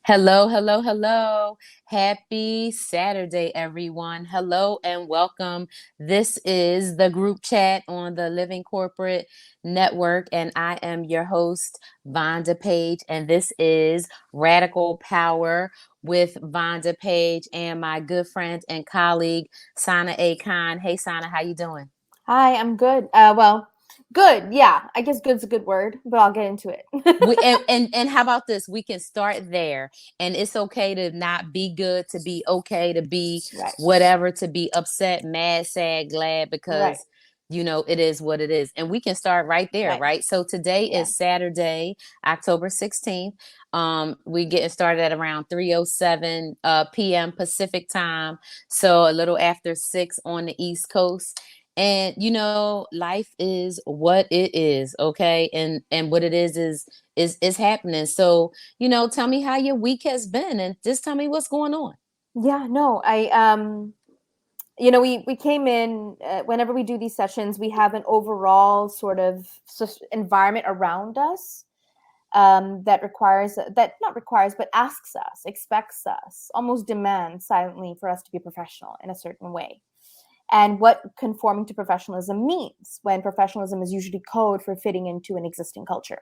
Hello, hello, hello. Happy Saturday, everyone. Hello and welcome. This is the group chat on the Living Corporate Network, and I am your host, Vonda Page, and this is Radical Power with Vonda Page and my good friend and colleague, Sana A. Khan. Hey, Sana, how you doing? Hi, I'm good. Good. Yeah, I guess good's a good word, but I'll get into it. And how about this? We can start there, and it's okay to not be good, to be okay, to be Right, whatever, to be upset, mad, sad, glad, right, because it is what it is, and we can start right there, right. right? So today Yeah. is Saturday, October 16th. We getting started at around 3:07 p.m. Pacific time, so a little after 6 on the East Coast. And life is what it is, okay? And what it is happening. So, tell me how your week has been and just tell me what's going on. Yeah, no, we came in whenever we do these sessions, we have an overall sort of environment around us that requires that not requires but asks us, expects us, almost demands silently for us to be professional in a certain way. And what conforming to professionalism means when professionalism is usually code for fitting into an existing culture.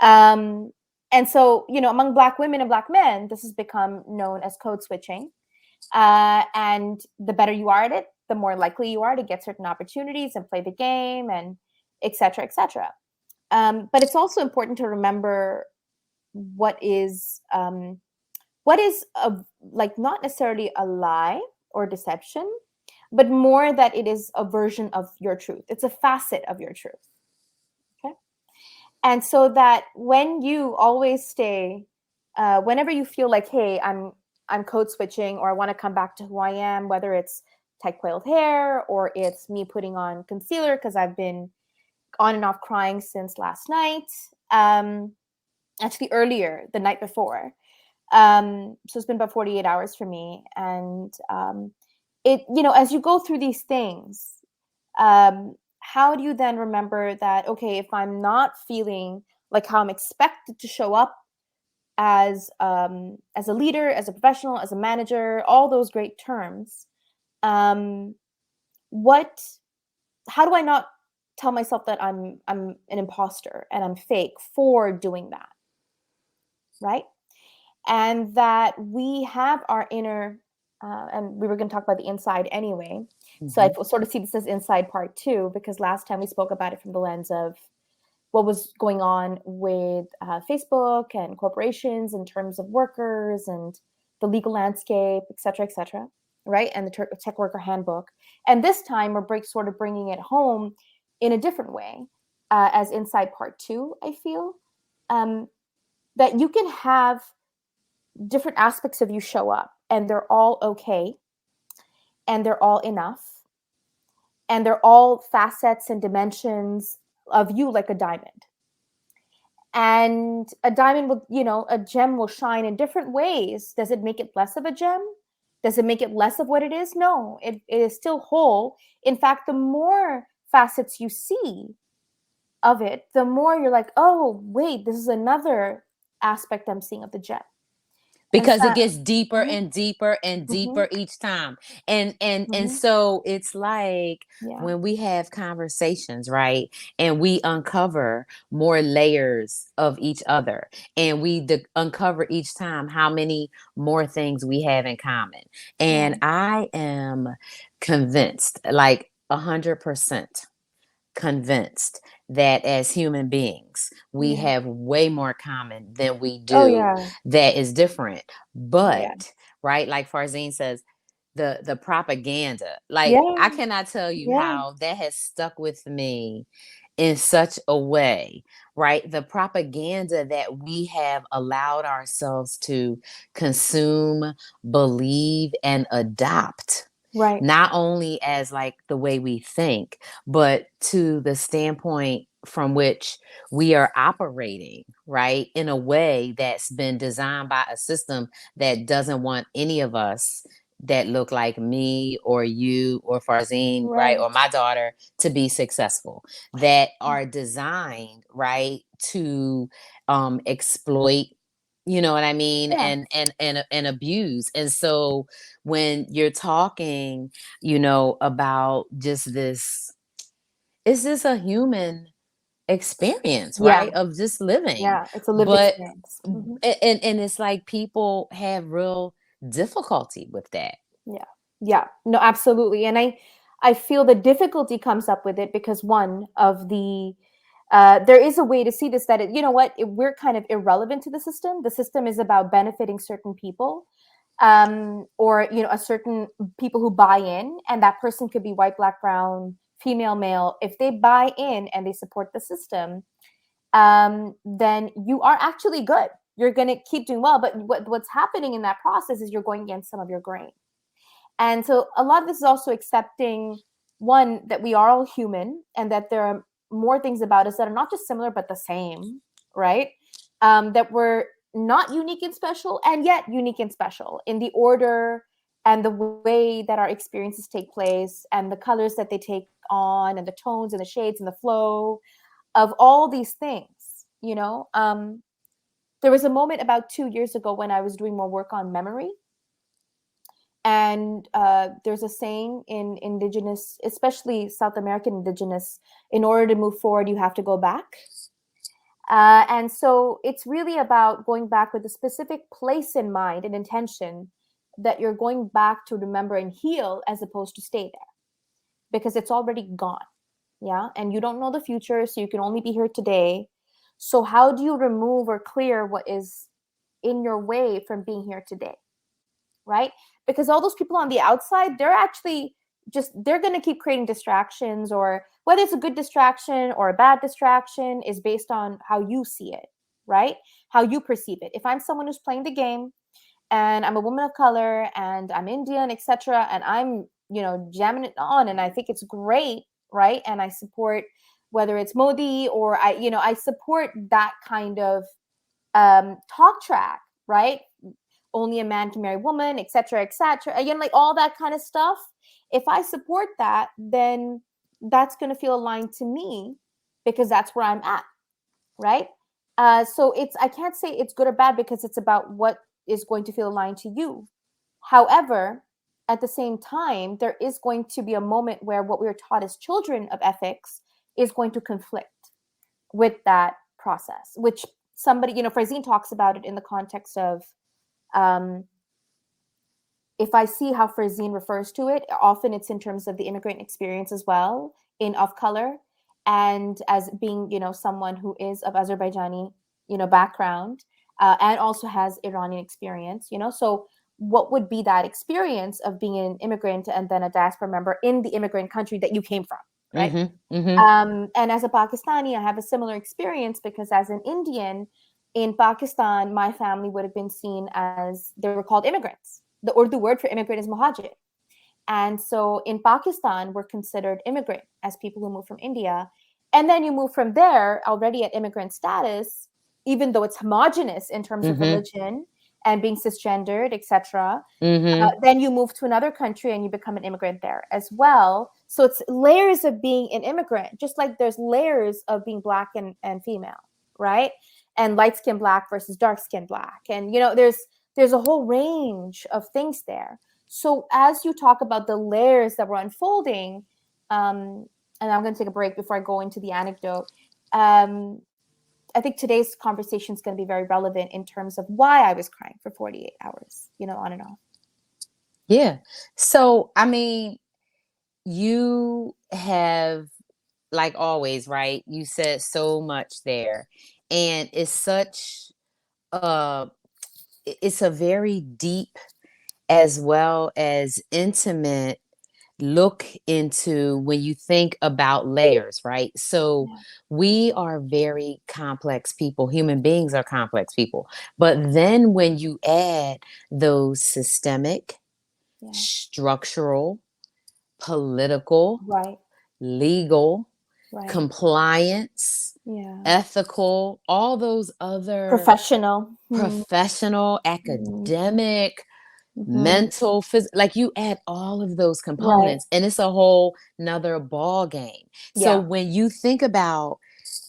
Um, and so, among Black women and Black men, this has become known as code switching. And the better you are at it, the more likely you are to get certain opportunities and play the game and et cetera, et cetera. But it's also important to remember what is like not necessarily a lie or deception, but more that it is a version of your truth. It's a facet of your truth. Okay. And so that when you always stay, whenever you feel like, hey, I'm code switching, or I want to come back to who I am, whether it's tight coiled hair or it's me putting on concealer because I've been on and off crying since last night. Um, Actually, earlier the night before. So it's been about 48 hours for me, and as you go through these things, how do you then remember that, okay, if I'm not feeling like how I'm expected to show up as a leader, as a professional, as a manager, all those great terms, um, what how do I not tell myself that I'm an imposter and I'm fake for doing that, right? And that we have our inner, and we were going to talk about the inside anyway. So I Hmm. sort of see this as inside part two, because last time we spoke about it from the lens of what was going on with Facebook and corporations in terms of workers and the legal landscape, et cetera, right? And the tech worker handbook. And this time we're sort of bringing it home in a different way, as inside part two, I feel. Um, that you can have different aspects of you show up and they're all okay and they're all enough and they're all facets and dimensions of you, like a diamond. And a diamond will, a gem will shine in different ways. Does it make it less of a gem? Does it make it less of what it is? No, it is still whole. In fact, the more facets you see of it, the more you're like, oh wait, this is another aspect I'm seeing of the gem. And so Because it gets deeper mhm, and deeper and mhm, deeper each time. And mhm, so it's like yeah, when we have conversations, right? And we uncover more layers of each other, and we uncover each time how many more things we have in common. And right, I am convinced, like 100% convinced, that as human beings, we yeah. have way more common than we Oh do yeah, that is different. yeah, But, right, like Farzine says, the propaganda, like I yeah, cannot tell you yeah, how that has stuck with me in such a way, right? The propaganda that we have allowed ourselves to consume, believe, and adopt, right, not only as like the way we think, but to the standpoint from which we are operating, right? In a way that's been designed by a system that doesn't want any of us that look like me or you or Farzine, right? right, Or my daughter to be successful, that are designed, right, to exploit You know what I mean? Yeah. And abuse. And so when you're talking, about just this, it's just a human experience, Yeah. right? Of just living. Yeah. It's a lived But experience. Hmm. and it's like people have real difficulty with that. Yeah. Yeah. No, absolutely. And I feel the difficulty comes up with it because one of the there is a way to see this, that it, you know what, we're kind of irrelevant to the system. The system is about benefiting certain people, or a certain people who buy in, and that person could be white, black, brown, female, male. If they buy in and they support the system, then you are actually good. You're going to keep doing well. But what's happening in that process is you're going against some of your grain. And so a lot of this is also accepting, one, that we are all human and that there are more things about us that are not just similar but the same, right? That we're not unique and special, and yet unique and special in the order and the way that our experiences take place, and the colors that they take on, and the tones and the shades and the flow of all these things. There was a moment about 2 years ago when I was doing more work on memory. And there's a saying in indigenous, especially South American indigenous: in order to move forward, you have to go back. And so it's really about going back with a specific place in mind and intention, that you're going back to remember and heal, as opposed to stay there, because it's already gone. Yeah. And you don't know the future, so you can only be here today. So how do you remove or clear what is in your way from being here today? Right? Because all those people on the outside, they're actually they're going to keep creating distractions, or whether it's a good distraction or a bad distraction is based on how you see it, right? How you perceive it. If I'm someone who's playing the game, and I'm a woman of color, and I'm Indian, etc., and I'm, jamming it on, and I think it's great, right? And I support, whether it's Modi, or I support that kind of talk track, right? Only a man can marry a woman, etc., etc. Again, like all that kind of stuff. If I support that, then that's going to feel aligned to me, because that's where I'm at, right? So I can't say it's good or bad, because it's about what is going to feel aligned to you. However, at the same time, there is going to be a moment where what we are taught as children of ethics is going to conflict with that process, which somebody, Frazine talks about it in the context of, um, if I see how Frazine refers to it, often it's in terms of the immigrant experience as well, in of color, and as being, someone who is of Azerbaijani, background, and also has Iranian experience, So what would be that experience of being an immigrant and then a diaspora member in the immigrant country that you came from, right? Mm-hmm. Mm-hmm. And as a Pakistani, I have a similar experience, because as an Indian in Pakistan, my family would have been seen as, they were called immigrants. The Urdu word for immigrant is muhajir. And so in Pakistan, we're considered immigrant as people who move from India. And then you move from there already at immigrant status, even though it's homogenous in terms of Mm-hmm. religion and being cisgendered, etc. Mm-hmm. Then you move to another country and you become an immigrant there as well. So it's layers of being an immigrant, just like there's layers of being black and female, right? And light skin black versus dark skin black. And there's a whole range of things there. So as you talk about the layers that were unfolding, and I'm going to take a break before I go into the anecdote. I think today's conversation is going to be very relevant in terms of why I was crying for 48 hours, on and off. Yeah. So, I mean, you have, like always, right? You said so much there. And uh it's a very deep as well as intimate look into when you think about layers, right? So Yeah. we are very complex people. Human beings are complex people. But then when you add those systemic, Yeah. structural, political, Right. legal, Right. compliance, Yeah. ethical, all those other Professional. Mm-hmm. professional, academic, Mm-hmm. mental, like you add all of those Right. components and it's a whole nother ball game. So Yeah. when you think about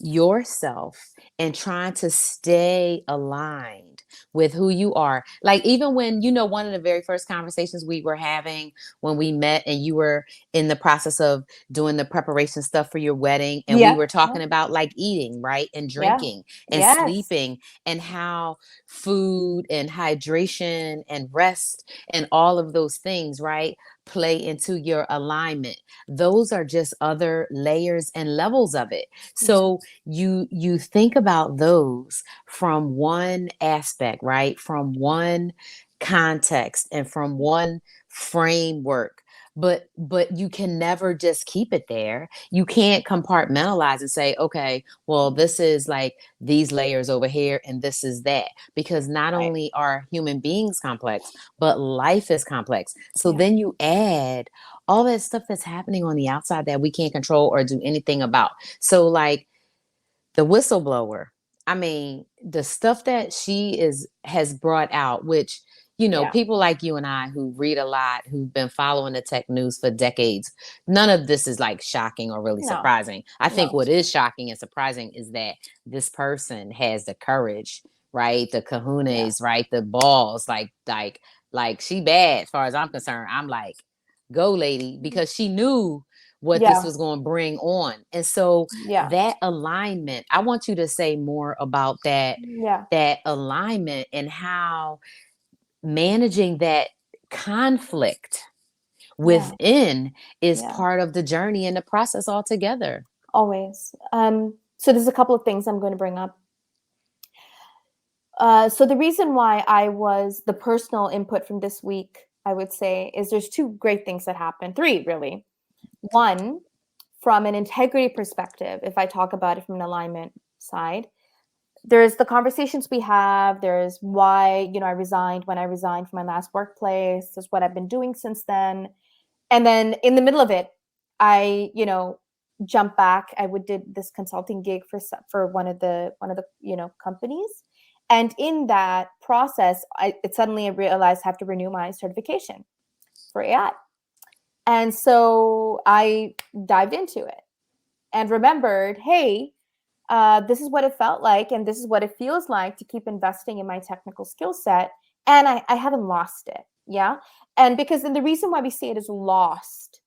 yourself and trying to stay aligned with who you are. Like, even when, one of the very first conversations we were having when we met, and you were in the process of doing the preparation stuff for your wedding, and we Yeah. were Yeah. talking about like eating, right? And Yeah. drinking and Yes. sleeping, and how food and hydration and rest and all of those things, right, play into your alignment. Those are just other layers and levels of it. That's So you think about those from one aspect, right, from one context and from one framework. But you can never just keep it there. You can't compartmentalize and say, okay, well, this is like these layers over here and this is that, because not right. only are human beings complex, but life is complex. So Yeah. then you add all that stuff that's happening on the outside that we can't control or do anything about. So, like, the whistleblower, I mean, the stuff that she is has brought out, which, Yeah. people like you and I who read a lot, who've been following the tech news for decades, none of this is like shocking or really No. surprising. I think No. what is shocking and surprising is that this person has the courage, right? The Yeah. kahunas, right? The balls, like she bad as far as I'm concerned. I'm like, go lady, because she knew what this Yeah. was going to bring on. And so Yeah. that alignment, I want you to say more about Yeah. that alignment and how managing that conflict Yeah. within is Yeah. part of the journey and the process altogether. Always. So there's a couple of things I'm going to bring up. So the reason why I was the personal input from this week, I would say, is there's two great things that happened. Three, really. One, from an integrity perspective, if I talk about it from an alignment side, there's the conversations we have. There's why, I resigned when I resigned from my last workplace. There's what I've been doing since then. And then in the middle of it, I, jumped back. I would did this consulting gig for one of the companies, and in that process, I realized I have to renew my certification for AI, and so I dived into it and remembered, hey, this is what it felt like, and this is what it feels like to keep investing in my technical skill set, and I haven't lost it. Yeah, and because then the reason why we say it is lost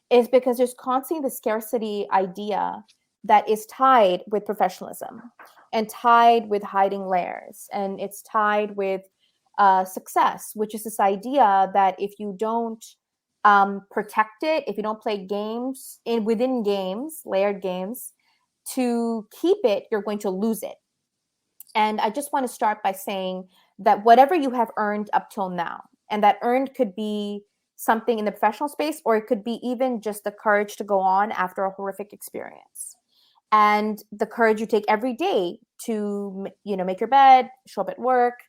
is because there's constantly the scarcity idea that is tied with professionalism and tied with hiding layers, and it's tied with success, which is this idea that if you don't protect it, if you don't play games within games, layered games, to keep it, you're going to lose it. And I just want to start by saying that whatever you have earned up till now, and that earned could be something in the professional space, or it could be even just the courage to go on after a horrific experience. And the courage you take every day to, make your bed, show up at work,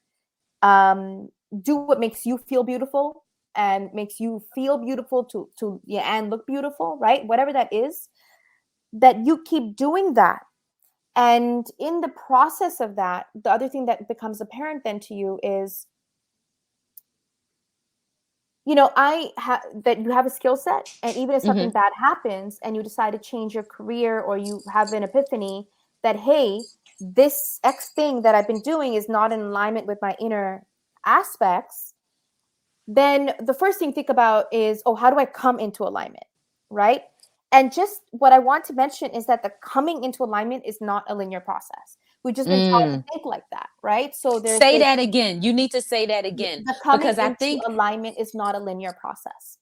do what makes you feel beautiful and makes you feel beautiful to yeah, and look beautiful, right? Whatever that is, that you keep doing that. And in the process of that, the other thing that becomes apparent then to you is, that you have a skill set, and even if something Hmm. bad happens and you decide to change your career, or you have an epiphany that, hey, this X thing that I've been doing is not in alignment with my inner aspects, then the first thing to think about is, oh, how do I come into alignment, right? And just what I want to mention is that the coming into alignment is not a linear process. We've just been taught to Mm. think like that, right? So there's Say this, that again. You need to say that again, the coming because I into think alignment is not a linear process.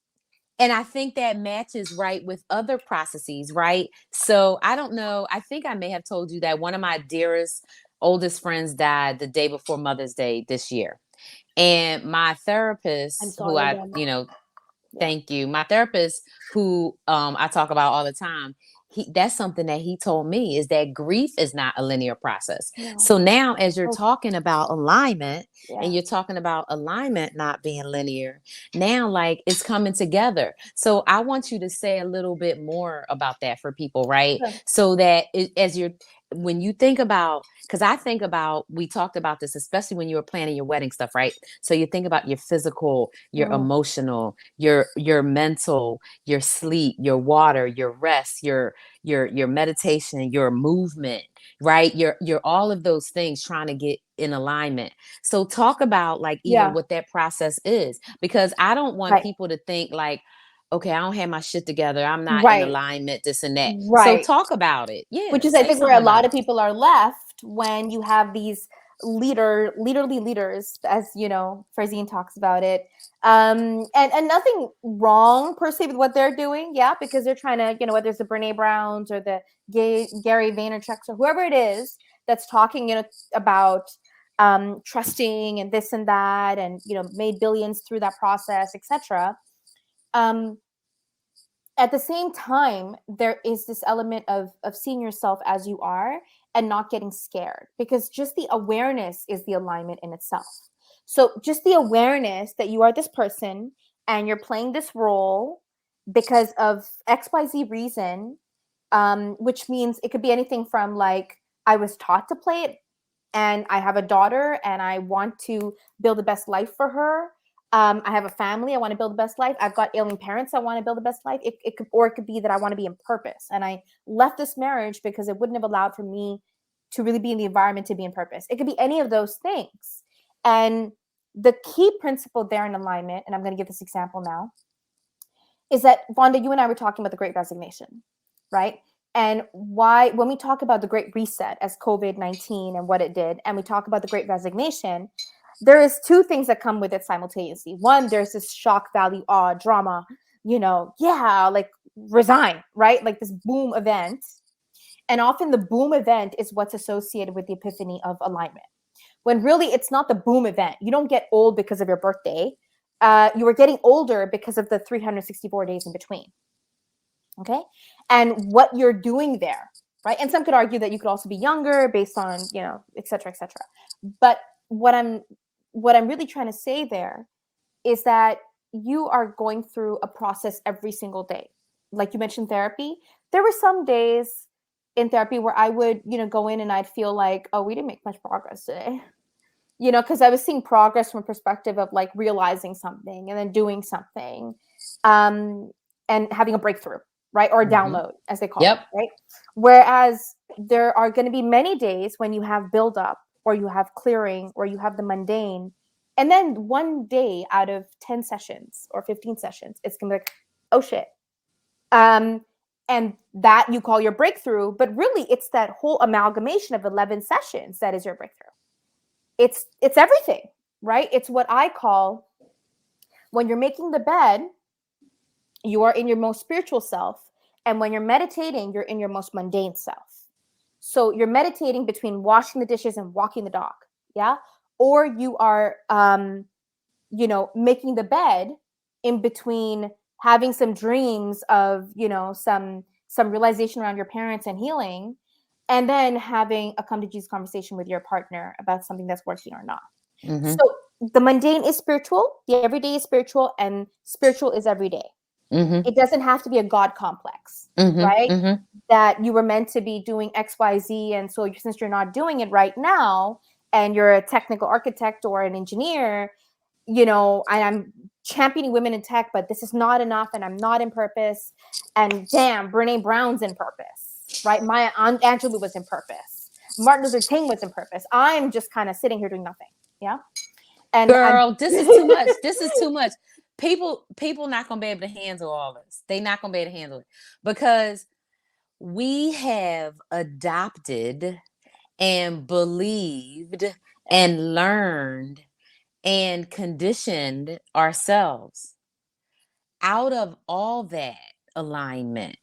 and I think that matches right with other processes, right? So I don't know. I think I may have told you that one of my dearest, oldest friends died the day before Mother's Day this year. And my I'm therapist, who sorry I, again. Yeah. thank you. My therapist, who I talk about all the time, that's something that he told me, is that grief is not a linear process. No. So now, as you're Oh, talking about alignment, and yeah. you're talking about alignment not being linear, now like it's coming together. So I want you to say a little bit more about that for people, right? Sure. So that as you're when you think about, because I think about, we talked about this, especially when you were planning your wedding stuff, right? So you think about your physical, your Mm, emotional, your mental, your sleep, your water, your rest, your meditation, your movement, right? Your all of those things trying to get in alignment. So talk about like even yeah, what that process is, because I don't want right, people to think like, okay, I don't have my shit together, I'm not in right, alignment, this and that. So right. talk about it. Yeah, Which is, I say think, where a something lot about of it. people are left when you have these leaderly leaders, as you know, Frazine talks about it. And nothing wrong per se with what they're doing, yeah, because they're trying to, whether it's the Brene Browns or the Gary Vaynerchuk's or whoever it is that's talking, about trusting and this and that, and made billions through that process, etc. Um, at the same time, there is this element of seeing yourself as you are and not getting scared, because just the awareness is the alignment in itself. So just the awareness that you are this person and you're playing this role because of XYZ reason, which means it could be anything from, like, I was taught to play it, and I have a daughter and I want to build the best life for her. I have a family. I want to build the best life. I've got ailing parents. I want to build the best life. Or it could be that I want to be in purpose. And I left this marriage because it wouldn't have allowed for me to really be in the environment to be in purpose. It could be any of those things. And the key principle there in alignment, and I'm going to give this example now, is that, Vonda, you and I were talking about the Great Resignation, right? And why, when we talk about the Great Reset as COVID-19 and what it did, and we talk about the Great Resignation, there is two things that come with it simultaneously. One, there's this shock value, awe, drama, yeah, like resign, right? Like this boom event. And often the boom event is what's associated with the epiphany of alignment, when really it's not the boom event. You don't get old because of your birthday. You are getting older because of the 364 days in between. Okay. And what you're doing there, right? And some could argue that you could also be younger based on, et cetera, et cetera. But what I'm really trying to say there is that you are going through a process every single day. Like you mentioned therapy. There were some days in therapy where I would, go in and I'd feel like, oh, we didn't make much progress today. Because I was seeing progress from a perspective of like realizing something and then doing something, and having a breakthrough, right? Or a Mm-hmm. download, as they call it, Yep. right? Whereas there are going to be many days when you have buildup, or you have clearing, or you have the mundane. And then one day out of 10 sessions or 15 sessions, it's going to be like, oh shit. Um, and that you call your breakthrough, but really it's that whole amalgamation of 11 sessions that is your breakthrough. It's everything, right? It's what I call, when you're making the bed, you are in your most spiritual self, and when you're meditating, you're in your most mundane self. So you're meditating between washing the dishes and walking the dog, yeah, or you are making the bed in between having some dreams of, some realization around your parents and healing, and then having a come to Jesus conversation with your partner about something that's working or not. Mm-hmm. So the mundane is spiritual, the everyday is spiritual, and spiritual is every day. Mm-hmm. It doesn't have to be a God complex, Mm-hmm. right? Mm-hmm. That you were meant to be doing XYZ. And so since you're not doing it right now, and you're a technical architect or an engineer, and I'm championing women in tech, but this is not enough, and I'm not in purpose. And damn, Brene Brown's in purpose, right? Maya Angelou was in purpose. Martin Luther King was in purpose. I'm just kind of sitting here doing nothing. Yeah. And I'm Girl, this is too much. This is too much. People not gonna be able to handle all this. They not gonna be able to handle it because we have adopted and believed and learned and conditioned ourselves out of all that alignment,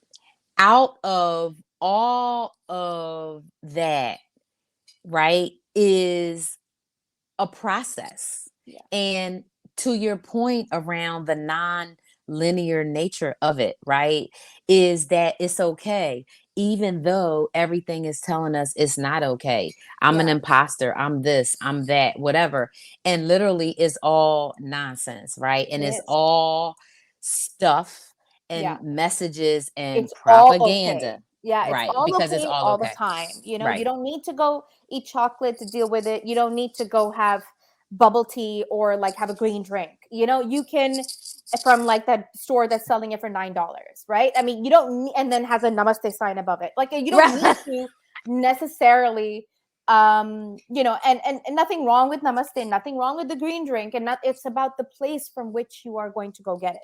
out of all of that, right, is a process. yeah, And to your point around the non-linear nature of it, right, is that it's okay, even though everything is telling us it's not okay. I'm an yeah, imposter, I'm this, I'm that, whatever. And literally it's all nonsense, right? it And it's is. all stuff Yeah, and messages and it's all okay. propaganda. Yeah, it's Right. all Because it's okay all all the okay. time. You know, you Right. don't need to go eat chocolate to deal with it. You don't need to go have bubble tea or like have a green drink. You know, you can from like that store that's selling it for $9, right? I mean, you don't need, and then has a namaste sign above it. Like you don't need Right. to necessarily and nothing wrong with namaste, nothing wrong with the green drink, and not it's about the place from which you are going to go get it.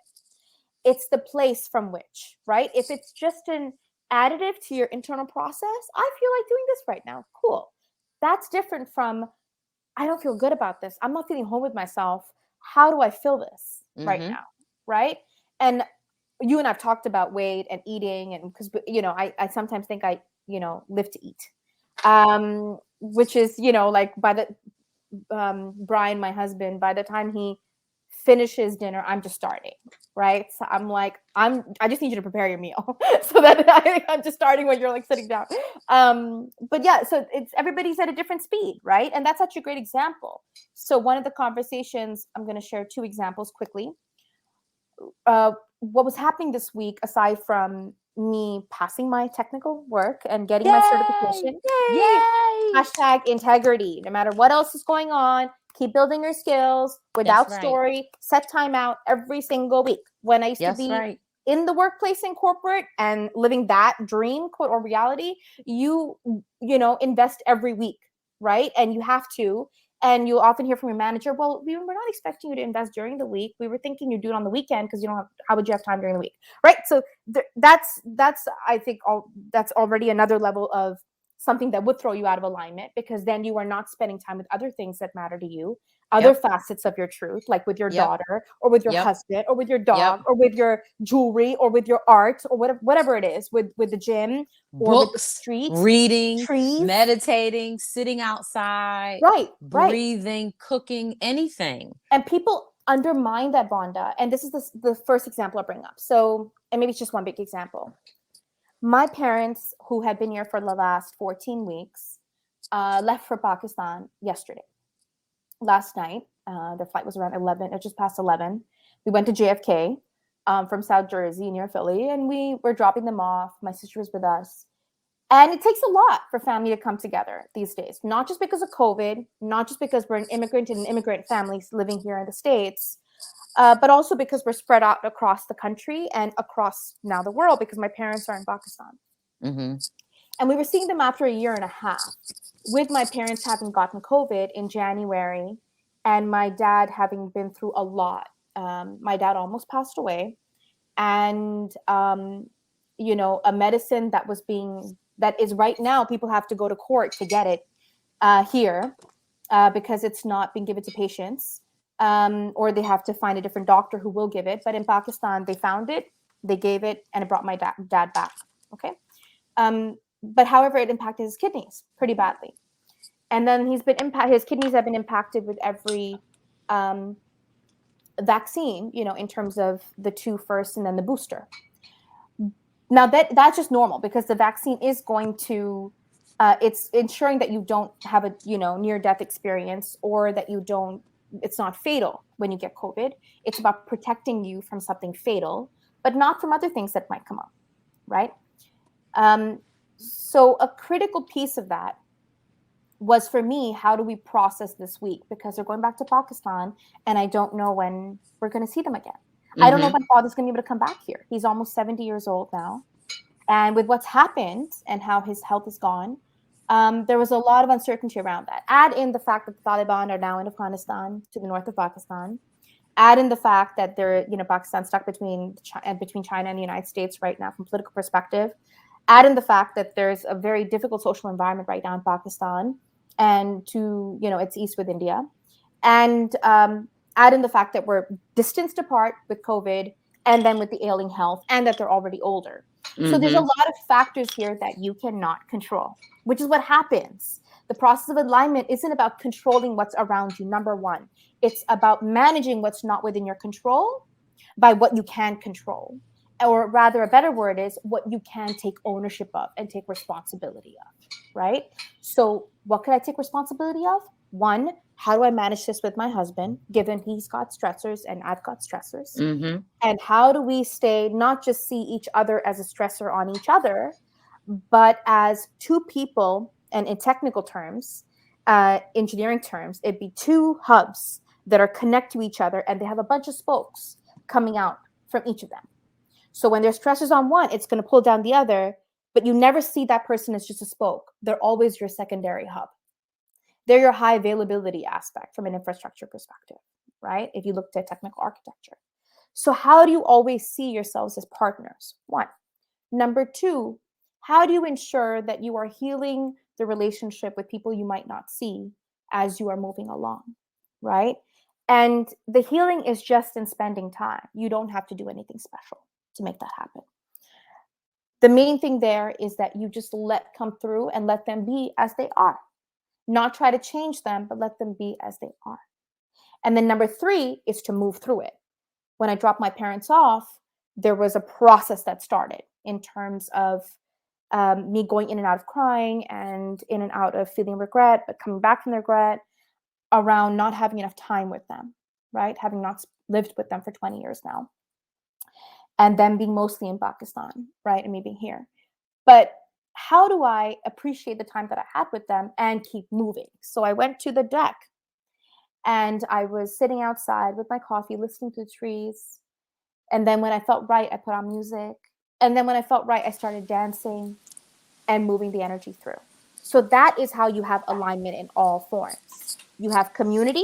It's the place from which, right? If it's just an additive to your internal process, I feel like doing this right now. Cool. That's different from I don't feel good about this. I'm not feeling home with myself. How do I feel this right Mm-hmm. now? Right. And you and I've talked about weight and eating, and because I sometimes think I live to eat, which is like by the Brian, my husband, by the time he finishes dinner, I'm just starting, right? So I'm like, I just need you to prepare your meal so that I'm just starting when you're like sitting down. But yeah, so it's everybody's at a different speed, right? And that's such a great example. So one of the conversations, I'm going to share two examples quickly. What was happening this week, aside from me passing my technical work and getting my Yay! certification, yay! Yay! Hashtag integrity. No matter what else is going on, keep building your skills That's without right. story. Set time out every single week. When I used to That's be right. in the workplace in corporate and living that dream, quote, or reality, invest every week, right? And you have to. And you often hear from your manager, well, we were not expecting you to invest during the week. We were thinking you'd do it on the weekend because you don't have, how would you have time during the week? Right. So that's, I think that's already another level of something that would throw you out of alignment, because then you are not spending time with other things that matter to you, other Yep. facets of your truth, like with your Yep. daughter or with your Yep. husband or with your Yep. dog or with your jewelry or with your art or whatever it is, with the gym or with the Books, streets, reading, trees. meditating, sitting outside, Right, right. breathing, cooking, anything. And people undermine that, Vonda. And this is the first example I bring up. So, and maybe it's just one big example. My parents, who had been here for the last 14 weeks, left for Pakistan yesterday. Last night, their flight was around 11, just past 11. We went to JFK from South Jersey near Philly, and we were dropping them off. My sister was with us. And it takes a lot for family to come together these days, not just because of COVID, not just because we're an immigrant and an immigrant families living here in the States, but also because we're spread out across the country and across now the world, because my parents are in Pakistan. Mm-hmm. And we were seeing them after a year and a half, with my parents having gotten COVID in January and my dad having been through a lot. My dad almost passed away. And, a medicine that is right now, people have to go to court to get it here because it's not being given to patients, or they have to find a different doctor who will give it. But in Pakistan, they found it, they gave it, and it brought my dad back. Okay. But however, it impacted his kidneys pretty badly. And then his kidneys have been impacted with every um, vaccine, in terms of the two first and then the booster. Now that's just normal, because the vaccine is going to it's ensuring that you don't have a near death experience, or that it's not fatal when you get COVID. It's about protecting you from something fatal, but not from other things that might come up, right? So a critical piece of that was, for me, how do we process this week, because they're going back to Pakistan and I don't know when we're going to see them again. I don't know if Mm-hmm. my father's going to be able to come back here. He's almost 70 years old now. And with what's happened and how his health is gone, there was a lot of uncertainty around that. Add in the fact that the Taliban are now in Afghanistan, to the north of Pakistan. Add in the fact that Pakistan's stuck between China and the United States right now from a political perspective. Add in the fact that there's a very difficult social environment right now in Pakistan, and it's east with India. And add in the fact that we're distanced apart with COVID, and then with the ailing health, and that they're already older. So there's a Mm-hmm. lot of factors here that you cannot control, which is what happens. The process of alignment isn't about controlling what's around you, number one. It's about managing what's not within your control by what you can control. Or rather, a better word is what you can take ownership of and take responsibility of, right? So what could I take responsibility of? One, how do I manage this with my husband, given he's got stressors and I've got stressors? Mm-hmm. And how do we not just see each other as a stressor on each other, but as two people, and in technical terms, engineering terms, it'd be two hubs that are connect to each other, and they have a bunch of spokes coming out from each of them. So when there's stressors on one, it's going to pull down the other, but you never see that person as just a spoke. They're always your secondary hub. They're your high availability aspect from an infrastructure perspective, right? If you look at technical architecture. So how do you always see yourselves as partners? One. Number two, how do you ensure that you are healing the relationship with people you might not see as you are moving along, right? And the healing is just in spending time. You don't have to do anything special to make that happen. The main thing there is that you just let come through and let them be as they are. Not try to change them, but let them be as they are. And then number three is to move through it. When I dropped my parents off, there was a process that started in terms of me going in and out of crying and in and out of feeling regret, but coming back from the regret around not having enough time with them, right? Having not lived with them for 20 years now. And them being mostly in Pakistan, right? And me being here. But how do I appreciate the time that I had with them and keep moving? So I went to the deck and I was sitting outside with my coffee, listening to the trees. And then when I felt right, I put on music. And then when I felt right, I started dancing and moving the energy through. So that is how you have alignment in all forms. You have community,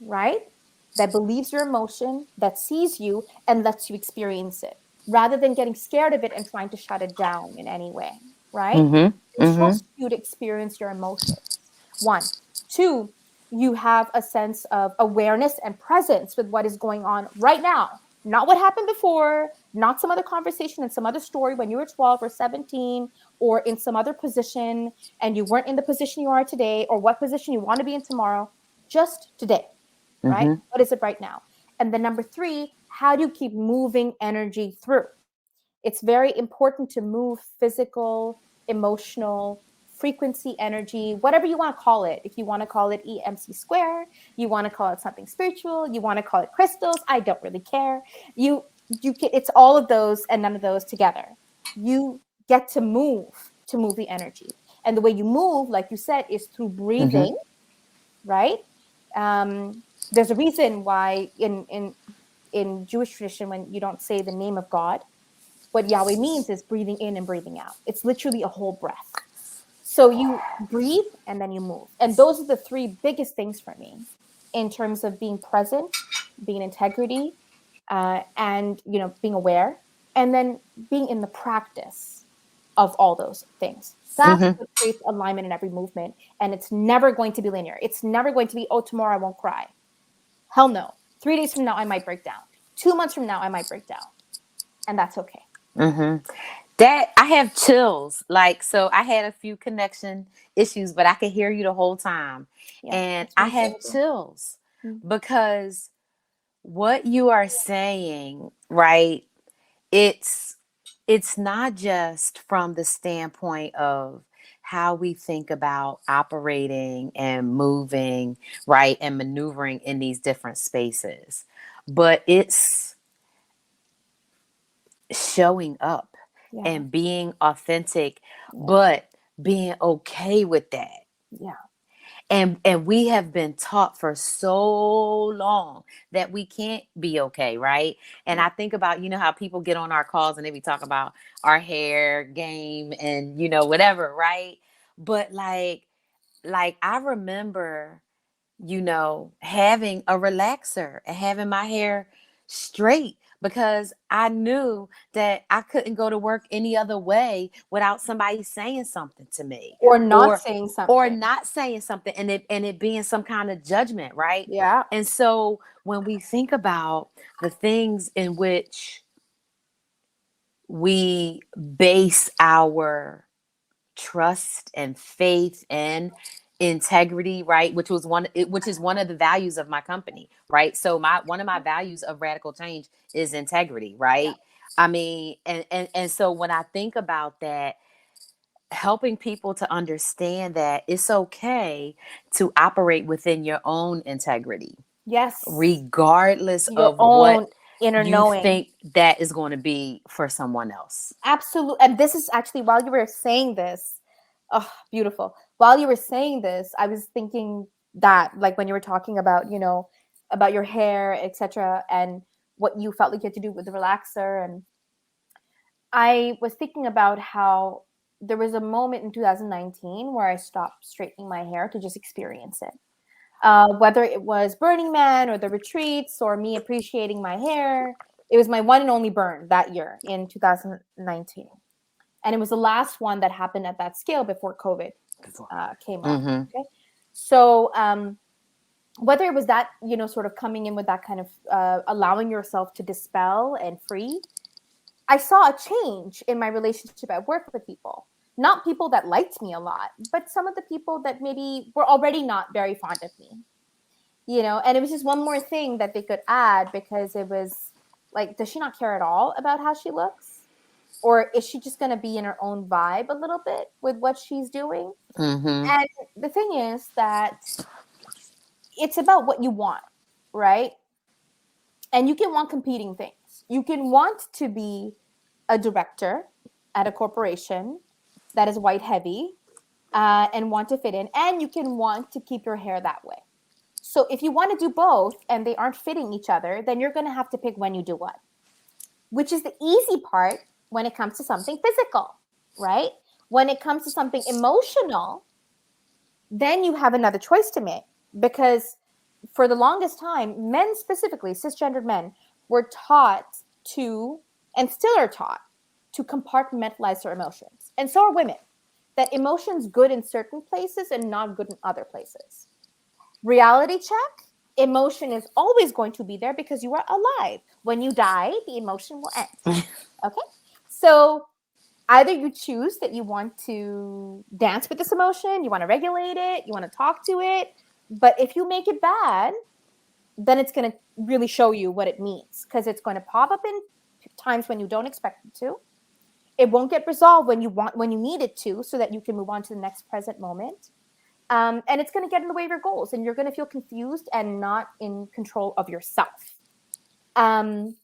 right? That believes your emotion, that sees you and lets you experience it rather than getting scared of it and trying to shut it down in any way, right? Mm-hmm. They Mm-hmm. trust you to experience your emotions. One. Two, you have a sense of awareness and presence with what is going on right now. Not what happened before, not some other conversation and some other story when you were 12 or 17 or in some other position and you weren't in the position you are today or what position you want to be in tomorrow, just today, right? Mm-hmm. What is it right now? And then number three, how do you keep moving energy through? It's very important to move physical, emotional, frequency, energy, whatever you want to call it. If you want to call it EMC square, you want to call it something spiritual, you want to call it crystals, I don't really care. You can, it's all of those and none of those together. You get to move the energy. And the way you move, like you said, is through Mm-hmm. breathing, right? There's a reason why in Jewish tradition, when you don't say the name of God, what Yahweh means is breathing in and breathing out. It's literally a whole breath. So you breathe and then you move. And those are the three biggest things for me in terms of being present, being integrity, and being aware, and then being in the practice of all those things. That's Mm-hmm. what creates alignment in every movement. And it's never going to be linear. It's never going to be, oh, tomorrow I won't cry. Hell no. 3 days from now, I might break down. 2 months from now, I might break down. And that's okay. Mm-hmm. That I have chills. Like, so I had a few connection issues, but I could hear you the whole time. Yeah. And That's what I I'm have saying. chills Mm. because what you are saying, right? It's it's not just from the standpoint of how we think about operating and moving, right? And maneuvering in these different spaces, but it's showing up Yeah. and being authentic, Yeah. but being okay with that. Yeah. And we have been taught for so long that we can't be okay, right? And Yeah. I think about, how people get on our calls and they be talking about our hair game and whatever, right? But like I remember, having a relaxer and having my hair straight because I knew that I couldn't go to work any other way without somebody saying something to me, Or not or saying or something. not saying something, and it being some kind of judgment, right? Yeah. And so when we think about the things in which we base our trust and faith and integrity, right, which is one of the values of my company, right? So my one of my values of radical change is integrity, Yeah. right? I mean, and so when I think about that, helping people to understand that it's okay to operate within your own integrity Yes. regardless Your of what own. Inner you knowing. think that is going to be for someone else. Absolutely. And this is actually, while you were saying this, oh, beautiful. While you were saying this, I was thinking that, like, when you were talking about, about your hair, etc., and what you felt like you had to do with the relaxer. And I was thinking about how there was a moment in 2019 where I stopped straightening my hair to just experience it. Whether it was Burning Man or the retreats or me appreciating my hair, it was my one and only burn that year in 2019. And it was the last one that happened at that scale before COVID came on. Mm-hmm. Okay. So, whether it was that, sort of coming in with that kind of allowing yourself to dispel and free, I saw a change in my relationship at work with people. Not people that liked me a lot, but some of the people that maybe were already not very fond of me. And it was just one more thing that they could add, because it was like, does she not care at all about how she looks? Or is she just going to be in her own vibe a little bit with what she's doing? Mm-hmm. And the thing is that it's about what you want, right? And you can want competing things. You can want to be a director at a corporation that is white heavy, and want to fit in, and you can want to keep your hair that way. So if you want to do both and they aren't fitting each other, then you're going to have to pick when you do what, which is the easy part when it comes to something physical, right? When it comes to something emotional, then you have another choice to make, because for the longest time, men, specifically cisgendered men, were taught to, and still are taught, to compartmentalize their emotions. And so are women. That emotion's good in certain places and not good in other places. Reality check: emotion is always going to be there because you are alive. When you die, the emotion will end. Okay? So either you choose that you want to dance with this emotion, you want to regulate it, you want to talk to it. But if you make it bad, then it's going to really show you what it means, because it's going to pop up in times when you don't expect it to. It won't get resolved when you need it to, so that you can move on to the next present moment. And it's going to get in the way of your goals, and you're going to feel confused and not in control of yourself. And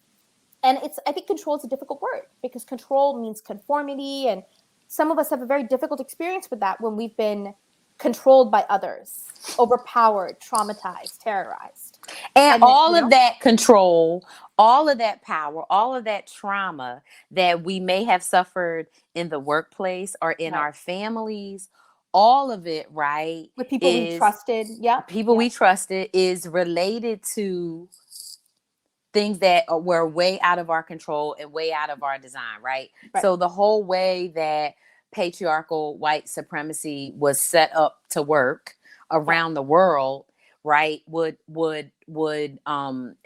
I think control is a difficult word, because control means conformity, and some of us have a very difficult experience with that when we've been controlled by others, overpowered, traumatized, terrorized. And And all of that control, all of that power, all of that trauma that we may have suffered in the workplace or in right, our families, all of it, right, with people we is trusted. Yep, people yep, we trusted, is related to things that were way out of our control and way out of our design, right? right, So the whole way that patriarchal white supremacy was set up to work yeah, around the world, right, would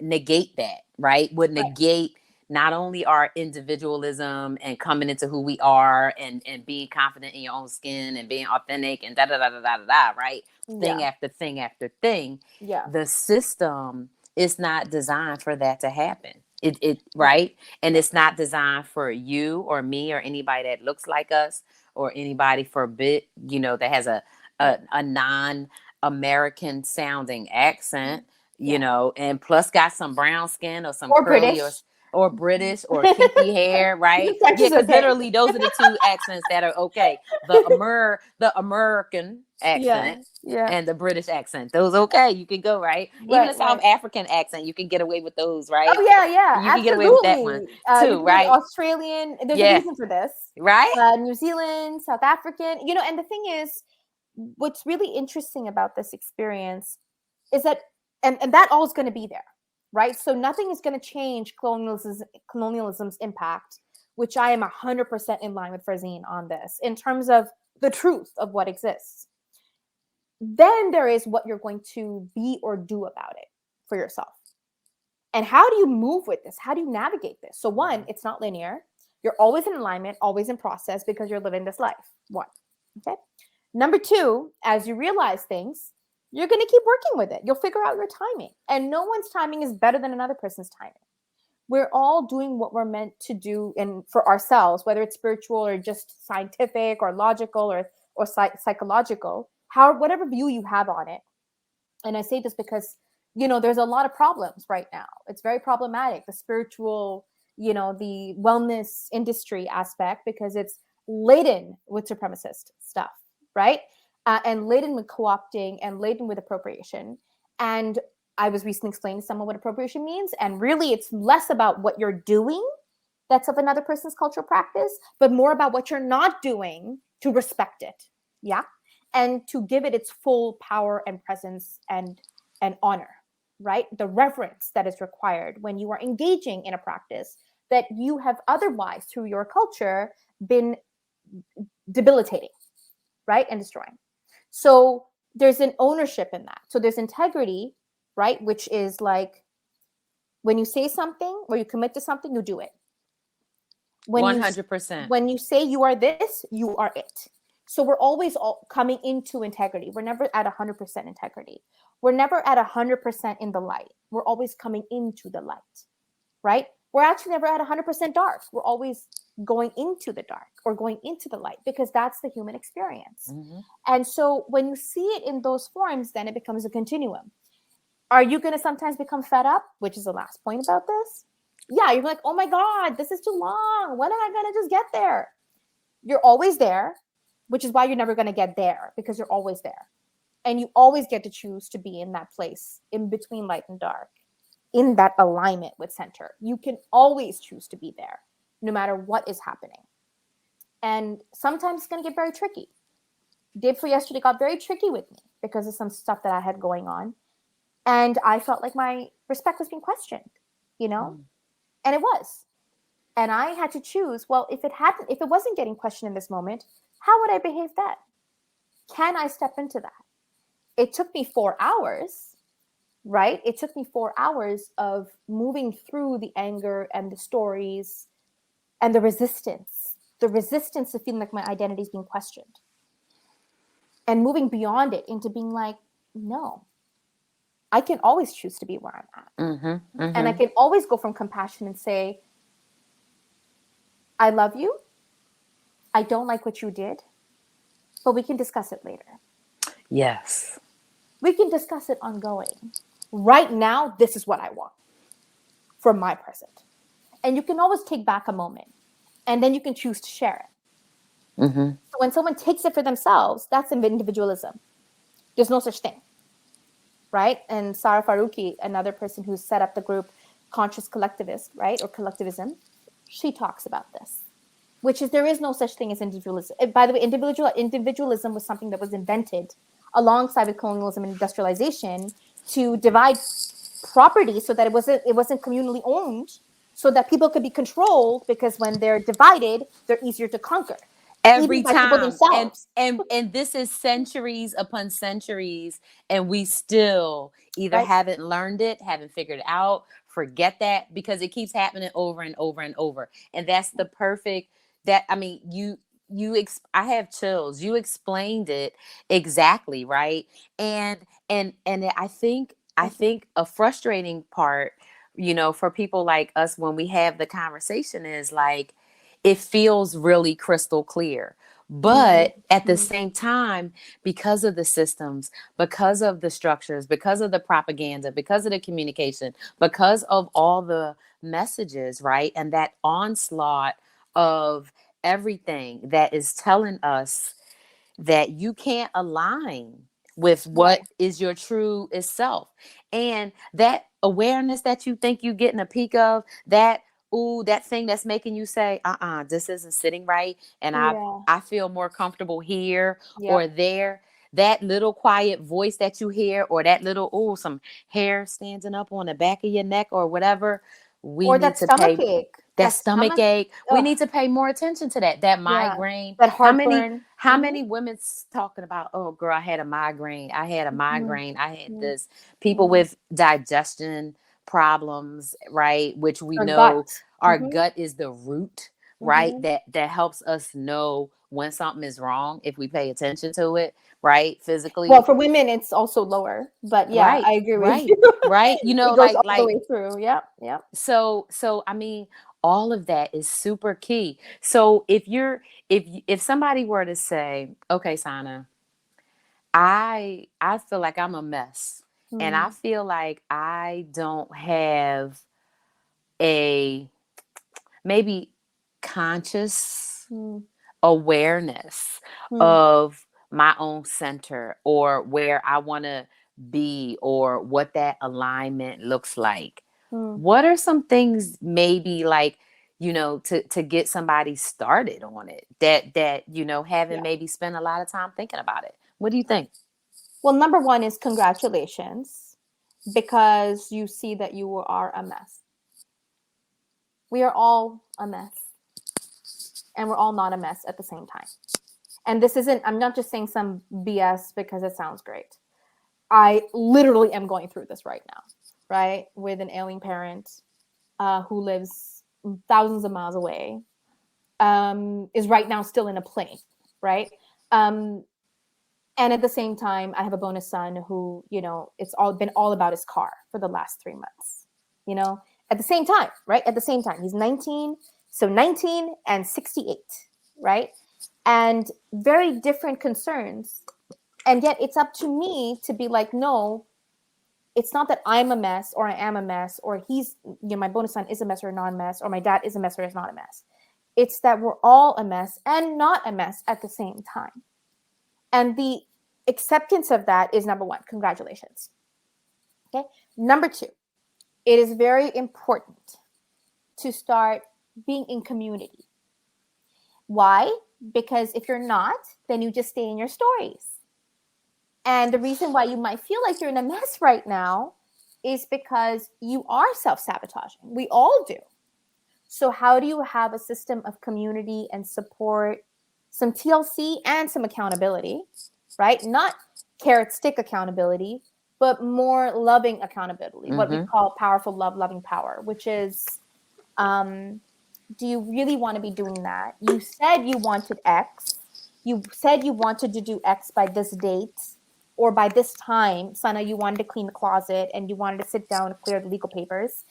negate that, right? Would right, negate not only our individualism and coming into who we are, and being confident in your own skin and being authentic and da da da da da da, right? Thing yeah, after thing after thing. yeah, The system is not designed for that to happen. It right, right, and right, it's not designed for you or me or anybody that looks like us, or anybody forbid that has right, a non-American sounding accent, yeah. and plus got some brown skin or some Or curly British. or British or kinky hair, right? Even French Yeah, is because okay. literally those are the two accents that are okay. The American Yeah, accent yeah, and the British accent. Those okay. You can go, right. Even right, the South right. African accent, you can get away with those, Oh right? yeah, yeah, You can get away with that one absolutely. You too, can get right? Australian. There's a Yeah. reason for this. Right? New Zealand, South African. And the thing is, what's really interesting about this experience is that, and that all is going to be there, right? So nothing is going to change colonialism's impact, which I am 100% in line with Frazine on this in terms of the truth of what exists. Then there is what you're going to be or do about it for yourself. And how do you move with this? How do you navigate this? So, one, it's not linear. You're always in alignment, always in process, because you're living this life. One. Okay. Number two, as you realize things, you're going to keep working with it. You'll figure out your timing. And no one's timing is better than another person's timing. We're all doing what we're meant to do for ourselves, whether it's spiritual or just scientific or logical or psychological, whatever view you have on it. And I say this because there's a lot of problems right now. It's very problematic, the spiritual, the wellness industry aspect, because it's laden with supremacist stuff, right? And laden with co-opting and laden with appropriation. And I was recently explaining to someone what appropriation means, and really it's less about what you're doing that's of another person's cultural practice, but more about what you're not doing to respect it. Yeah. And to give it its full power and presence and honor, right? The reverence that is required when you are engaging in a practice that you have otherwise, through your culture, been debilitating, right? And destroying. So there's an ownership in that. So there's integrity, right? Which is like, when you say something or you commit to something, you do it. When you 100%. when you say you are this, you are it. So we're always coming into integrity. We're never at 100% integrity. We're never at 100% in the light. We're always coming into the light, right? We're actually never at 100% dark. We're always going into the dark or going into the light, because that's the human experience. Mm-hmm. And so when you see it in those forms, then it becomes a continuum. Are you going to sometimes become fed up, which is the last point about this? Yeah, you're like, oh my God, this is too long. When am I going to just get there? You're always there, which is why you're never going to get there, because you're always there. And you always get to choose to be in that place in between light and dark, in that alignment with center. You can always choose to be there, no matter what is happening. And sometimes it's going to get very tricky. Day before yesterday got very tricky with me because of some stuff that I had going on. And I felt like my respect was being questioned, Mm. and it was. And I had to choose, well, if it wasn't getting questioned in this moment, how would I behave then? Can I step into that? It took me 4 hours, right? It took me 4 hours of moving through the anger and the stories and the resistance of feeling like my identity is being questioned, and moving beyond it into being like, no, I can always choose to be where I'm at. Mm-hmm. And I Mm-hmm. can always go from compassion and say, I love you. I don't like what you did, but we can discuss it later. Yes. We can discuss it ongoing. Right now, this is what I want from my present. And you can always take back a moment, and then you can choose to share it. Mm-hmm. So when someone takes it for themselves, that's individualism. There's no such thing, right? And Sarah Faruqi, another person who set up the group Conscious Collectivist, right, or Collectivism, she talks about this, which is there is no such thing as individualism. By the way, individualism was something that was invented alongside with colonialism and industrialization to divide property so that it wasn't communally owned, so that people could be controlled, because when they're divided, they're easier to conquer, even Every by people time. and themselves, and and this is centuries upon centuries, and we still either right? haven't learned it, haven't figured it out, forget that, because it keeps happening over and over and over. And that's the perfect, that I mean, I have chills. You explained it exactly, right? And I think a frustrating part, for people like us, when we have the conversation, is like, it feels really crystal clear. But at the Mm-hmm. same time, because of the systems, because of the structures, because of the propaganda, because of the communication, because of all the messages, right? And that onslaught of everything that is telling us that you can't align with what Right. is your true self. And that awareness that you think you're getting a peek of, that, ooh, that thing that's making you say, this isn't sitting right, and i Yeah. i feel more comfortable here or Yep. there. That little quiet voice that you hear, or that little, ooh, some hair standing up on the back of your neck or whatever, we Or need that to stomach pay. ache. That That stomach stomach. ache, we Ugh. need to pay more attention to that. That Yeah. migraine. That how many heartburn. how Mm-hmm. many women's talking about, oh girl, I had a migraine, I had a Mm-hmm. migraine, I had Mm-hmm. this. People Mm-hmm. with digestion problems, right? Which we Or gut. know our Mm-hmm. gut is the root, right? Mm-hmm. That helps us know when something is wrong if we pay attention to it, right? Well, Physically. for women, it's also lower. But yeah, Right, I agree with right, you. right. It goes Like all the way through. Yep. Yep. so I mean, all of that is super key. So if somebody were to say, okay, Sana, I feel like I'm a mess, And I Mm, feel like I don't have a maybe conscious mm, awareness mm, of my own center or where I want to be or what that alignment looks like. mm. What are some things maybe like, to get somebody started on it that haven't Yeah. maybe spent a lot of time thinking about it? What do you think? Well, number one is congratulations because you see that you are a mess. We are all a mess and we're all not a mess at the same time. And this isn't, I'm not just saying some BS because it sounds great. I literally am going through this right now, right? With an ailing parent who lives thousands of miles away, is right now still in a plane, right? Um, and at the same time, I have a bonus son who, it's all been all about his car for the last 3 months, you know, at the same time, right? At the same time, he's 19, so 19 and 68, right? And very different concerns. And yet it's up to me to be like, no, it's not that I'm a mess or I am a mess or he's, my bonus son is a mess or not a mess or my dad is a mess or is not a mess. It's that we're all a mess and not a mess at the same time. And the acceptance of that is number one, congratulations. Okay. Number two, it is very important to start being in community. Why? Because if you're not, then you just stay in your stories. And the reason why you might feel like you're in a mess right now is because you are self sabotaging. We all do. So, how do you have a system of community and support, some TLC and some accountability, right? Not carrot stick accountability, but more loving accountability, what we Mm-hmm. call powerful love, loving power, which is um, do you really want to be doing that? You said you wanted X. You said you wanted to do X by this date or by this time. Sana, you wanted to clean the closet and you wanted to sit down and clear the legal papers.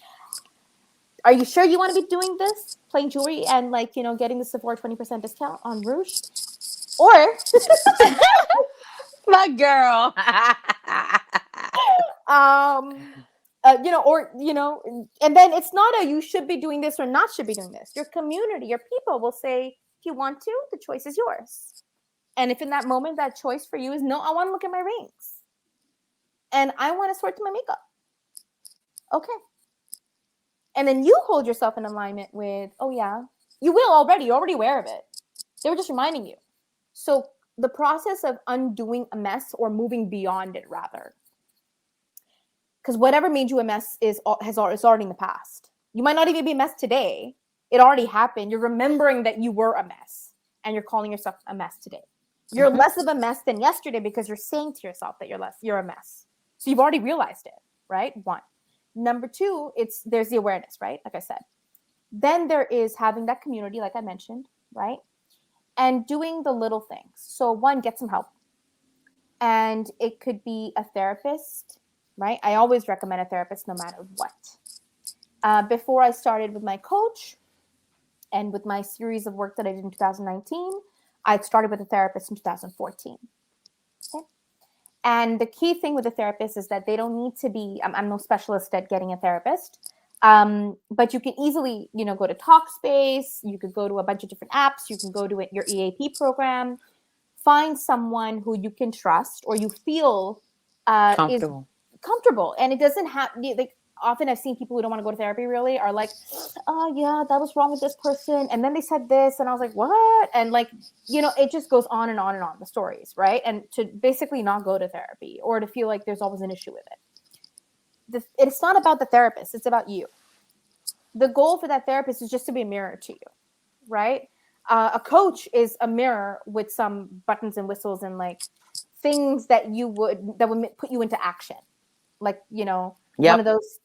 Are you sure you want to be doing this? Playing jewelry and getting the Sephora 20% discount on Rouge? Or My girl. um and then it's not a you should be doing this or not should be doing this. Your community, your people will say, if you want to, the choice is yours. And if in that moment that choice for you is no, I want to look at my rings and I want to sort through my makeup. Okay. And then you hold yourself in alignment with, oh yeah, you will already, you're already aware of it. They were just reminding you. So the process of undoing a mess or moving beyond it rather, because whatever made you a mess is already in the past. You might not even be a mess today. It already happened. You're remembering that you were a mess and you're calling yourself a mess today. You're Mm-hmm. less of a mess than yesterday because you're saying to yourself that you're a mess. So you've already realized it, right? One. Number two, there's the awareness, right? Like I said. Then there is having that community, like I mentioned, right? And doing the little things. So one, get some help. And it could be a therapist, right? I always recommend a therapist no matter what. Before I started with my coach and with my series of work that I did in 2019, I started with a therapist in 2014. Okay. And the key thing with a therapist is that they don't need to be, I'm no specialist at getting a therapist, but you can easily, go to Talkspace, you could go to a bunch of different apps, you can go to your EAP program, find someone who you can trust or you feel is Comfortable. comfortable. And it doesn't have, like, often I've seen people who don't want to go to therapy really are like, oh yeah, that was wrong with this person. And then they said this. And I was like, what? And like, it just goes on and on and on, the stories, right? And to basically not go to therapy or to feel like there's always an issue with it. It's not about the therapist. It's about you. The goal for that therapist is just to be a mirror to you, right? A coach is a mirror with some buttons and whistles and like things that would put you into action, like one of Yep. those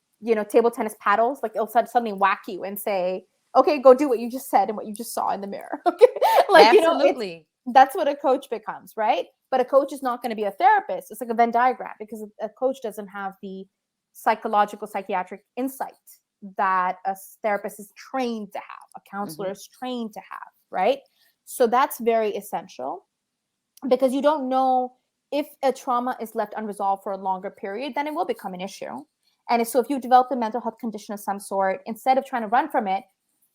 table tennis paddles. Like it'll suddenly whack you and say, "Okay, go do what you just said and what you just saw in the mirror." Okay, like it's Absolutely. that's what a coach becomes, right? But a coach is not going to be a therapist. It's like a Venn diagram because a coach doesn't have the psychological psychiatric insight that a therapist is trained to have, a counselor Mm-hmm. is trained to have, right? So that's very essential because you don't know if a trauma is left unresolved for a longer period, then it will become an issue. And so if you develop a mental health condition of some sort, instead of trying to run from it,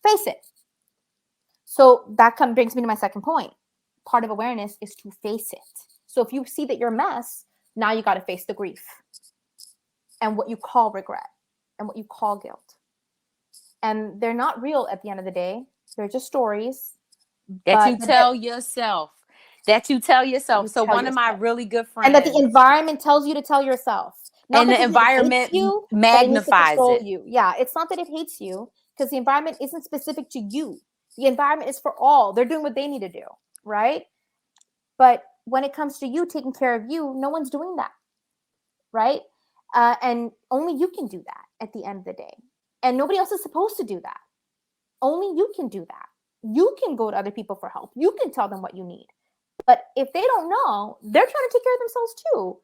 face it. So that brings me to my second point. Part of awareness is to face it. So if you see that you're a mess, now you got to face the grief and what you call regret and what you call guilt. And they're not real at the end of the day. They're just stories. That But you tell yourself. That you tell yourself. you So tell one of my yourself. really good And that the friends, environment tells you to tell yourself. Not and the because it hates environment you, but it needs to magnifies control it. you. Yeah, it's not that it hates you, because the environment isn't specific to you. The environment is for all. They're doing what they need to do, right? But when it comes to you taking care of you, no one's doing that, right? And only you can do that at the end of the day. And nobody else is supposed to do that. Only you can do that. You can go to other people for help. You can tell them what you need. But if they don't know, they're trying to take care of themselves too.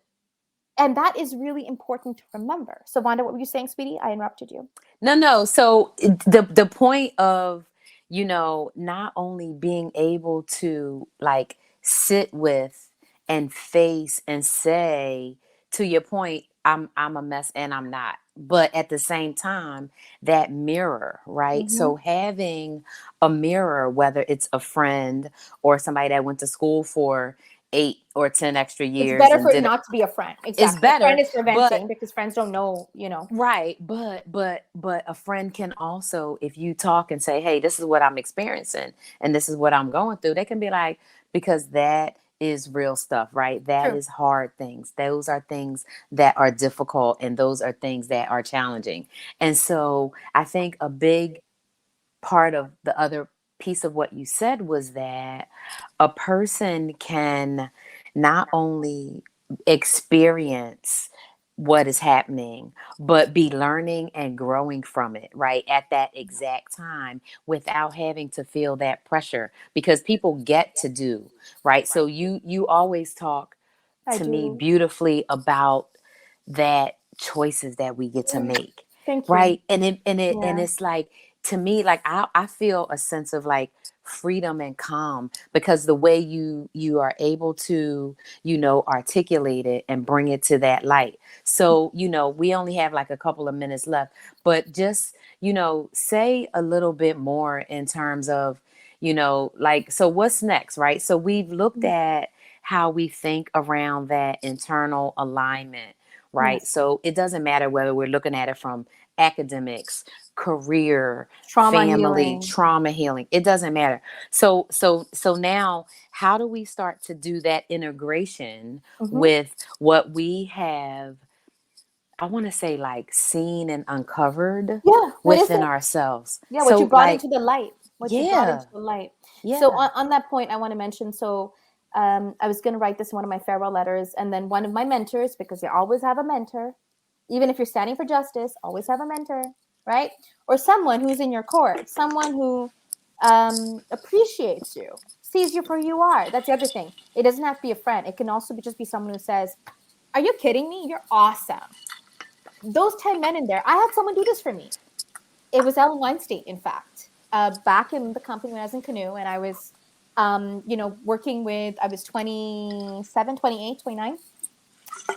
And that is really important to remember. So, Vonda, what were you saying, sweetie? I interrupted you. No. So the point of, not only being able to like sit with and face and say, to your point, I'm a mess and I'm not. But at the same time, that mirror, right? Mm-hmm. So having a mirror, whether it's a friend or somebody that went to school for 8 or 10 extra It's years better and for it did, not to be a friend. it's Exactly. A friend better. is But preventing because friends don't know. right, but a friend can also, if you talk and say, "Hey, this is what I'm experiencing and this is what I'm going through," they can be like, because that is real stuff, right? That True. is hard things. Those are things that are difficult and those are things that are challenging. And so I think a big part of the other piece of what you said was that a person can not only experience what is happening, but be learning and growing from it, right? At that exact time without having to feel that pressure, because people get to do, right? So you always talk I to me do. beautifully about that choices that we get to make, Thank you. right? And Yeah. it's like, to me, like I feel a sense of like freedom and calm, because the way you are able to, articulate it and bring it to that light. So, we only have like a couple of minutes left, but just, say a little bit more in terms of, like, so what's next, right? So we've looked at how we think around that internal alignment, right? Yes. So it doesn't matter whether we're looking at it from academics, career, Trauma family, healing. trauma healing. It doesn't matter. So now, how do we start to do that integration Mm-hmm. with what we have, I want to say, like, seen and uncovered Yeah. What is within it? ourselves? Yeah. What you So brought like, into the light. What you brought into yeah, the light. So yeah. on that point, I want to mention. So I was going to write this in one of my farewell letters, and then one of my mentors, because you always have a mentor, even if you're standing for justice, always have a mentor, right? Or someone who's in your court, someone who appreciates you, sees you for who you are. That's the other thing. It doesn't have to be a friend. It can also just be someone who says, "Are you kidding me? You're awesome." Those 10 men in there, I had someone do this for me. It was Ellen Weinstein, in fact, back in the company when I was in Canoe, and I was, working with, I was 27, 28, 29.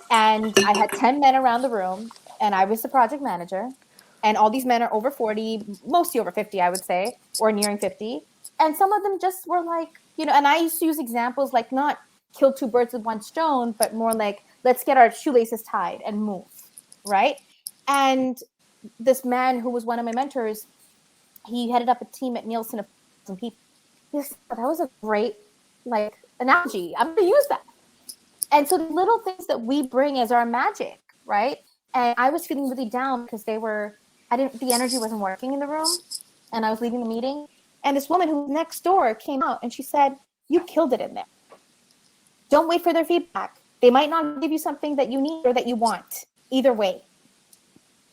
And I had 10 men around the room, and I was the project manager. And all these men are over 40, mostly over 50, I would say, or nearing 50. And some of them just were like, and I used to use examples like not kill two birds with one stone, but more like, let's get our shoelaces tied and move, right? And this man who was one of my mentors, he headed up a team at Nielsen of 1,000 people. He said, that was a great like analogy. I'm going to use that. And so the little things that we bring as our magic, right? And I was feeling really down because the energy wasn't working in the room, and I was leaving the meeting. And this woman who was next door came out and she said, "You killed it in there. Don't wait for their feedback. They might not give you something that you need or that you want. Either way,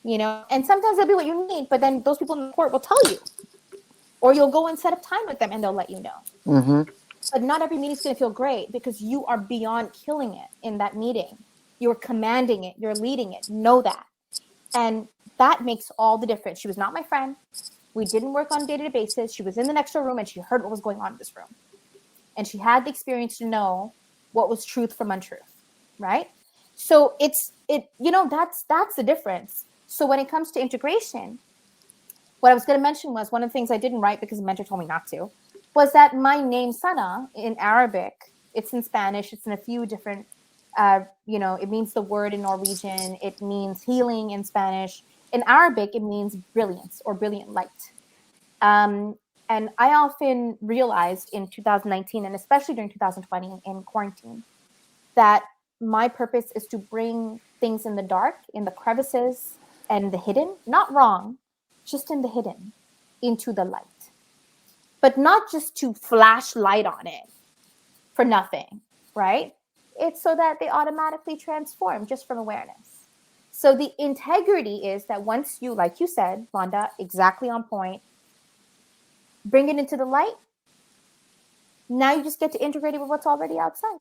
and sometimes they'll be what you need, but then those people in the court will tell you, or you'll go and set up time with them and they'll let you know. Mm-hmm. But not every meeting is going to feel great because you are beyond killing it in that meeting. You're commanding it. You're leading it. Know that. And that makes all the difference. She was not my friend. We didn't work on a day-to-day basis. She was in the next door room and she heard what was going on in this room. And she had the experience to know what was truth from untruth. right? So that's the difference. So when it comes to integration, what I was going to mention was one of the things I didn't write because the mentor told me not to, was that my name Sana in Arabic, it's in Spanish, it's in a few different, it means the word in Norwegian, it means healing in Spanish. In Arabic, it means brilliance or brilliant light. Um, and I often realized in 2019, and especially during 2020 in quarantine, that my purpose is to bring things in the dark, in the crevices, and the hidden, not wrong, just in the hidden, into the light. But not just to flash light on it for nothing, right? It's so that they automatically transform just from awareness. So the integrity is that once you, like you said, Vonda, exactly on point, bring it into the light, now you just get to integrate it with what's already outside.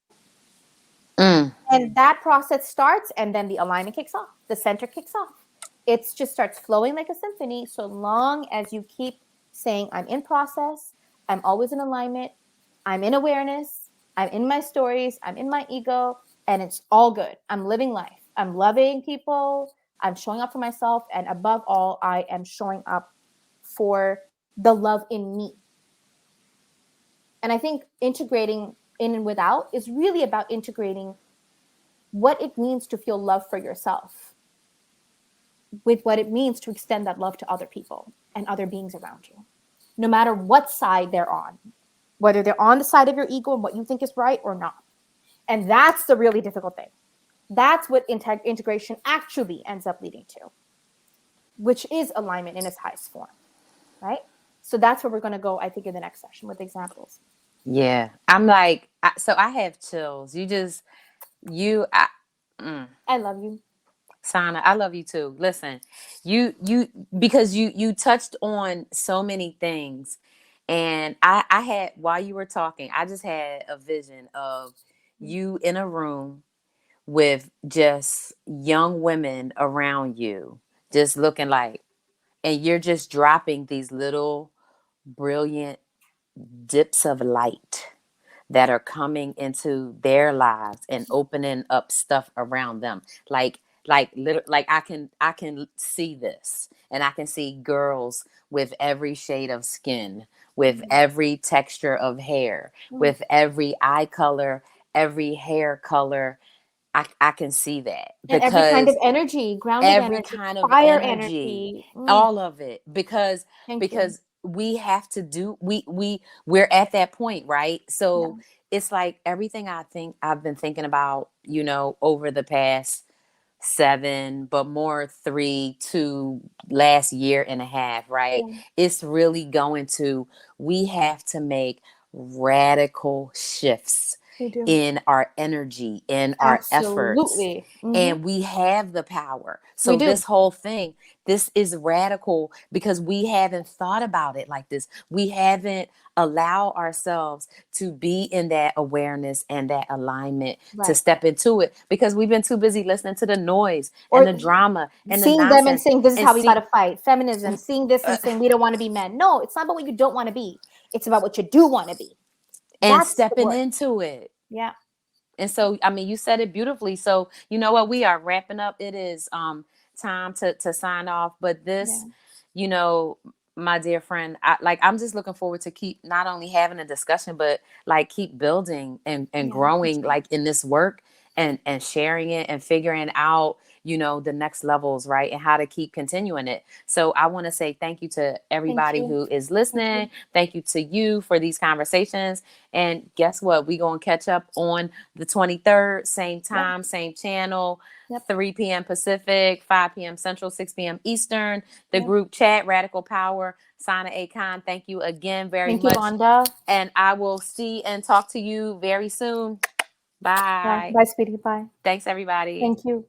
Mm. And that process starts, and then the alignment kicks off. The center kicks off. It just starts flowing like a symphony so long as you keep saying, I'm in process, I'm always in alignment, I'm in awareness, I'm in my stories, I'm in my ego, and it's all good. I'm living life. I'm loving people, I'm showing up for myself, and above all, I am showing up for the love in me. And I think integrating in and without is really about integrating what it means to feel love for yourself with what it means to extend that love to other people and other beings around you, no matter what side they're on, whether they're on the side of your ego and what you think is right or not. And that's the really difficult thing. That's what integration actually ends up leading to, which is alignment in its highest form, right? So that's where we're going to go, I think, in the next session with examples. Yeah. I'm like, so I have chills. You just, you, I, mm. I love you. Sana, I love you too. Listen, because you touched on so many things, and I had, while you were talking, I just had a vision of you in a room with just young women around you, just looking like, and you're just dropping these little brilliant dips of light that are coming into their lives and opening up stuff around them, like I can see this, and I can see girls with every shade of skin, with every texture of hair, with every eye color, every hair color. I can see that And every kind of because energy, grounded every energy, kind of fire energy, energy. all of it, because Thank you. because we have to do, we're at that point, right? Yeah. So it's like everything I think I've been thinking about, over the past 7, but more 3 to last year and a half, right? Yeah. It's really going to, we have to make radical shifts We do. in our energy, in our efforts, Absolutely. and we have the power. We So do. this whole thing, this is radical because we haven't thought about it like this. We haven't allowed ourselves to be in that awareness and that alignment to Right. step into it, because we've been too busy listening to the noise and the Or drama and the seeing them and nonsense saying, this is and how we got see to fight. Feminism, seeing this and saying, we don't want to be men. No, it's not about what you don't want to be. It's about what you do want to be. and That's the stepping work. into it. Yeah. And so, I mean, you said it beautifully. So, you know what? We are wrapping up. It is time to sign off. But Yeah. this, you know, my dear friend, I'm just looking forward to keep not only having a discussion, but like keep building and Yeah. Me growing too. like in this work, and sharing it and figuring out, the next levels, right? And how to keep continuing it. So I want to say thank you to Thank everybody you. who is Thank you. listening. Thank you to you for these conversations. And guess what? We going to catch up on the 23rd, same Yeah. time, same channel, Yep. 3 p.m. Pacific, 5 p.m. Central, 6 p.m. Eastern. The Yeah. group chat, Radical Power, Sana Akon. Thank you again very Thank you, much. Vonda. And I will see and talk to you very soon. Bye. Bye. Bye, sweetie. Bye. Thanks, everybody. Thank you.